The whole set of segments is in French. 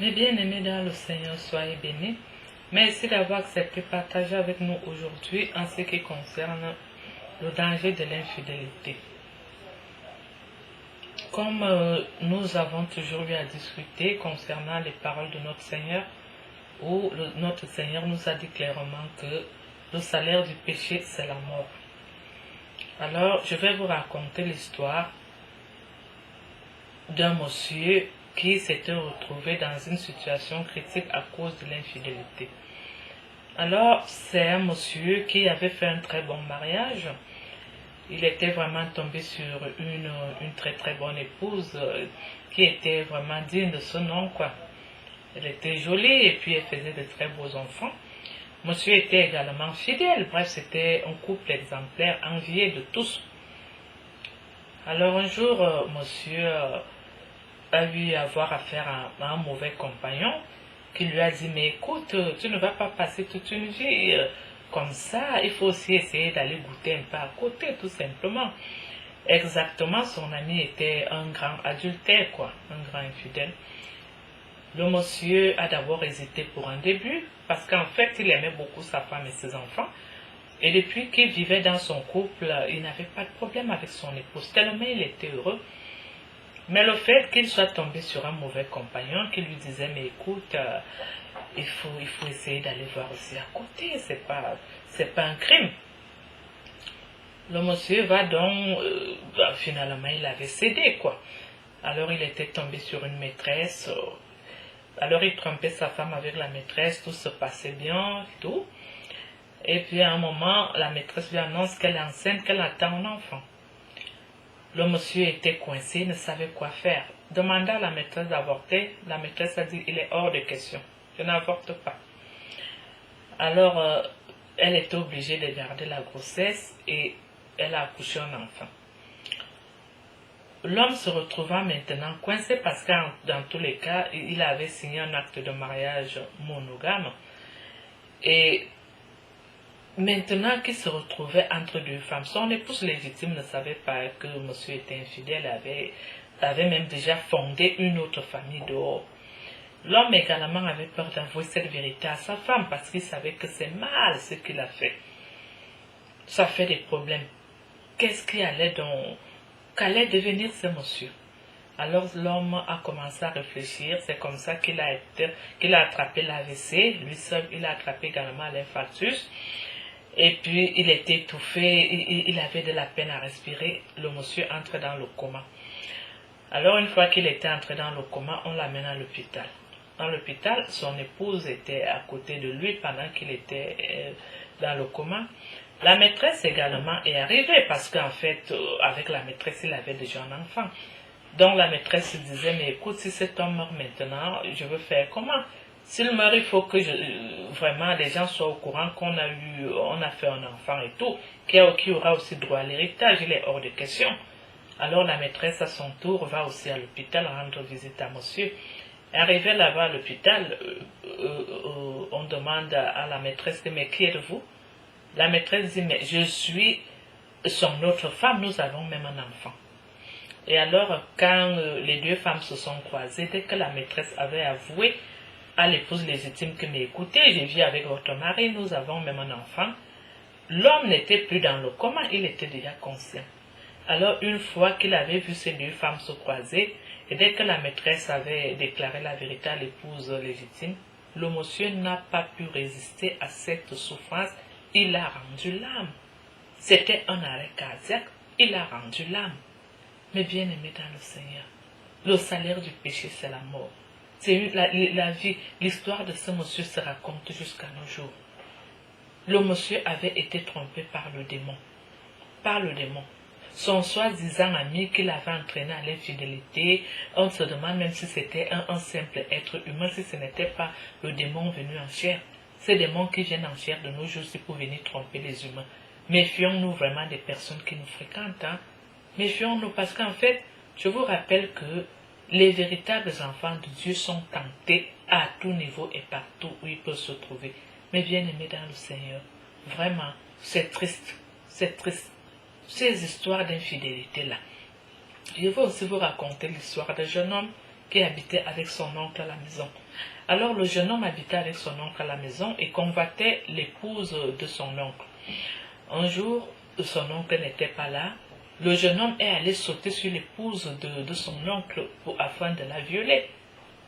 Mes bien-aimés dans le Seigneur, soyez bénis. Merci d'avoir accepté de partager avec nous aujourd'hui en ce qui concerne le danger de l'infidélité. Comme nous avons toujours eu à discuter concernant les paroles de notre Seigneur, où notre Seigneur nous a dit clairement que le salaire du péché, c'est la mort. Alors, je vais vous raconter l'histoire d'un monsieur qui s'était retrouvé dans une situation critique à cause de l'infidélité. Alors, c'est un monsieur qui avait fait un très bon mariage. Il était vraiment tombé sur une très très bonne épouse qui était vraiment digne de son nom, quoi. Elle était jolie et puis elle faisait de très beaux enfants. Monsieur était également fidèle. Bref, c'était un couple exemplaire, envié de tous. Alors un jour, monsieur a eu à avoir affaire à un mauvais compagnon qui lui a dit, mais écoute, tu ne vas pas passer toute une vie comme ça, il faut aussi essayer d'aller goûter un peu à côté, tout simplement. Exactement, son ami était un grand adultère, quoi, un grand infidèle. Le monsieur a d'abord hésité pour un début, parce qu'en fait, il aimait beaucoup sa femme et ses enfants. Et depuis qu'il vivait dans son couple, il n'avait pas de problème avec son épouse, tellement il était heureux. Mais le fait qu'il soit tombé sur un mauvais compagnon qui lui disait, mais écoute, il faut essayer d'aller voir aussi à côté, c'est pas un crime. Le monsieur va donc, finalement il avait cédé, quoi. Alors il était tombé sur une maîtresse, alors il trompait sa femme avec la maîtresse, tout se passait bien, tout. Et puis à un moment, la maîtresse lui annonce qu'elle est enceinte, qu'elle attend un enfant. Le monsieur était coincé, ne savait quoi faire. Demanda à la maîtresse d'avorter. La maîtresse a dit, il est hors de question. Je n'avorte pas. Alors, elle était obligée de garder la grossesse et elle a accouché un enfant. L'homme se retrouvant maintenant coincé parce que dans tous les cas, il avait signé un acte de mariage monogame. Et maintenant qu'il se retrouvait entre deux femmes, son épouse légitime ne savait pas que monsieur était infidèle, avait même déjà fondé une autre famille dehors. L'homme également avait peur d'avouer cette vérité à sa femme parce qu'il savait que c'est mal ce qu'il a fait. Ça fait des problèmes. Qu'est-ce qu'allait devenir ce monsieur? Alors l'homme a commencé à réfléchir, c'est comme ça qu'il a attrapé l'AVC, lui seul il a attrapé également l'infarctus. Et puis, il était étouffé, il avait de la peine à respirer. Le monsieur entre dans le coma. Alors, une fois qu'il était entré dans le coma, on l'amène à l'hôpital. Dans l'hôpital, son épouse était à côté de lui pendant qu'il était dans le coma. La maîtresse également est arrivée parce qu'en fait, avec la maîtresse, il avait déjà un enfant. Donc, la maîtresse se disait, mais écoute, si cet homme meurt maintenant, je veux faire comment? S'il meurt, il faut que vraiment les gens soient au courant qu'on a fait un enfant et tout, qui aura aussi droit à l'héritage, il est hors de question. Alors la maîtresse à son tour va aussi à l'hôpital rendre visite à monsieur. Arrivé là-bas à l'hôpital, on demande à la maîtresse, mais qui êtes-vous? La maîtresse dit, mais je suis son autre femme, nous avons même un enfant. Et alors quand les deux femmes se sont croisées, dès que la maîtresse avait avoué à l'épouse légitime que, mais écoutez, j'ai vu avec votre mari, nous avons même un enfant. L'homme n'était plus dans le coma, il était déjà conscient. Alors, une fois qu'il avait vu ces deux femmes se croiser, et dès que la maîtresse avait déclaré la vérité à l'épouse légitime, le monsieur n'a pas pu résister à cette souffrance, il a rendu l'âme. C'était un arrêt cardiaque, il a rendu l'âme. Mais bien aimé dans le Seigneur, le salaire du péché, c'est la mort. C'est la vie, l'histoire de ce monsieur se raconte jusqu'à nos jours. Le monsieur avait été trompé par le démon. Par le démon. Son soi-disant ami qui l'avait entraîné à l'infidélité, on se demande même si c'était un simple être humain, si ce n'était pas le démon venu en chair. Ces démons qui viennent en chair de nos jours, c'est pour venir tromper les humains. Méfions-nous vraiment des personnes qui nous fréquentent. Méfions-nous parce qu'en fait, je vous rappelle que les véritables enfants de Dieu sont tentés à tout niveau et partout où ils peuvent se trouver. Mais bien aimés dans le Seigneur, vraiment, c'est triste, ces histoires d'infidélité-là. Je vais aussi vous raconter l'histoire d'un jeune homme qui habitait avec son oncle à la maison. Alors le jeune homme habitait avec son oncle à la maison et convoitait l'épouse de son oncle. Un jour, son oncle n'était pas là. Le jeune homme est allé sauter sur l'épouse de son oncle afin de la violer.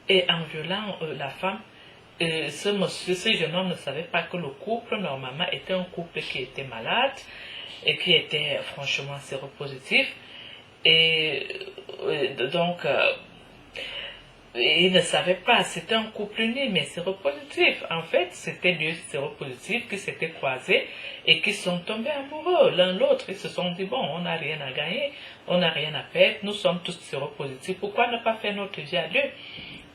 Et en violant la femme, ce jeune homme ne savait pas que le couple, normalement, était un couple qui était malade et qui était franchement séropositif. Et donc, il ne savait pas, c'était un couple uni, mais séropositif. En fait, c'était deux séropositifs qui s'étaient croisés et qui sont tombés amoureux l'un l'autre. Ils se sont dit, bon, on n'a rien à gagner, on n'a rien à perdre, nous sommes tous séropositifs, pourquoi ne pas faire notre vie à deux?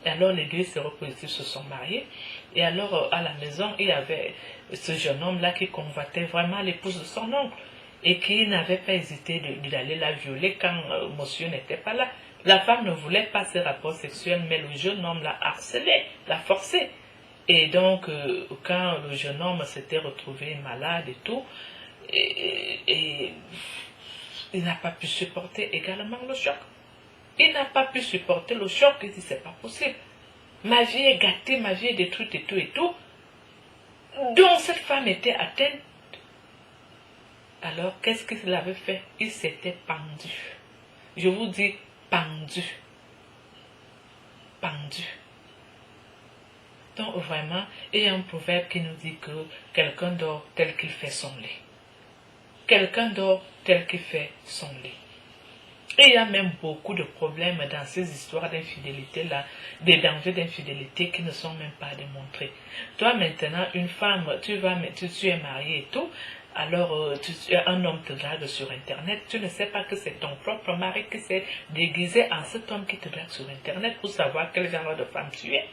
Et alors les deux séropositifs se sont mariés. Et alors à la maison, il y avait ce jeune homme-là qui convoitait vraiment l'épouse de son oncle et qui n'avait pas hésité d'aller la violer quand monsieur n'était pas là. La femme ne voulait pas ces rapports sexuels, mais le jeune homme l'a harcelée, l'a forcée. Et donc, quand le jeune homme s'était retrouvé malade et tout, et il n'a pas pu supporter également le choc. Il n'a pas pu supporter le choc, il dit c'est pas possible. Ma vie est gâtée, ma vie est détruite et tout et tout. Donc cette femme était atteinte. Alors qu'est-ce qu'il avait fait? Il s'était pendu. Je vous dis pendu. Pendu. Donc vraiment, il y a un proverbe qui nous dit que quelqu'un dort tel qu'il fait son lit. Quelqu'un dort tel qu'il fait son lit. Et il y a même beaucoup de problèmes dans ces histoires d'infidélité-là, des dangers d'infidélité qui ne sont même pas démontrés. Toi maintenant, une femme, tu es marié et tout, alors un homme te drague sur Internet, tu ne sais pas que c'est ton propre mari qui s'est déguisé en cet homme qui te drague sur Internet pour savoir quel genre de femme tu es.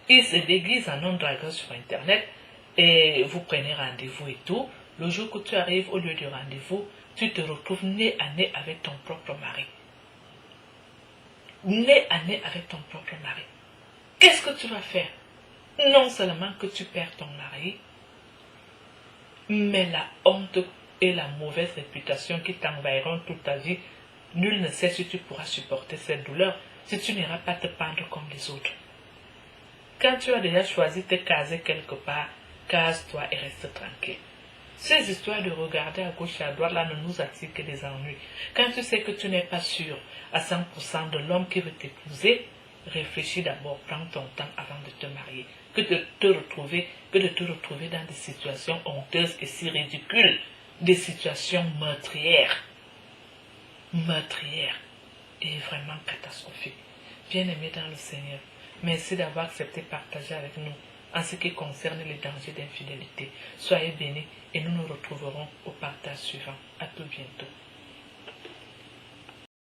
Il se déguise en homme dragueur sur Internet et vous prenez rendez-vous et tout. Le jour que tu arrives au lieu du rendez-vous, tu te retrouves nez à nez avec ton propre mari. Nez à nez avec ton propre mari. Qu'est-ce que tu vas faire? Non seulement que tu perds ton mari, mais la honte et la mauvaise réputation qui t'envahiront toute ta vie, nul ne sait si tu pourras supporter cette douleur, si tu n'iras pas te pendre comme les autres. Quand tu as déjà choisi de te caser quelque part, case-toi et reste tranquille. Ces histoires de regarder à gauche et à droite là ne nous attirent que des ennuis. Quand tu sais que tu n'es pas sûr à 100% de l'homme qui veut t'épouser, réfléchis d'abord, prends ton temps avant de te marier, que de te retrouver dans des situations honteuses et si ridicules, des situations meurtrières et vraiment catastrophiques. Bien-aimés dans le Seigneur, merci d'avoir accepté de partager avec nous en ce qui concerne les dangers d'infidélité. Soyez bénis et nous nous retrouverons au partage suivant. À tout bientôt.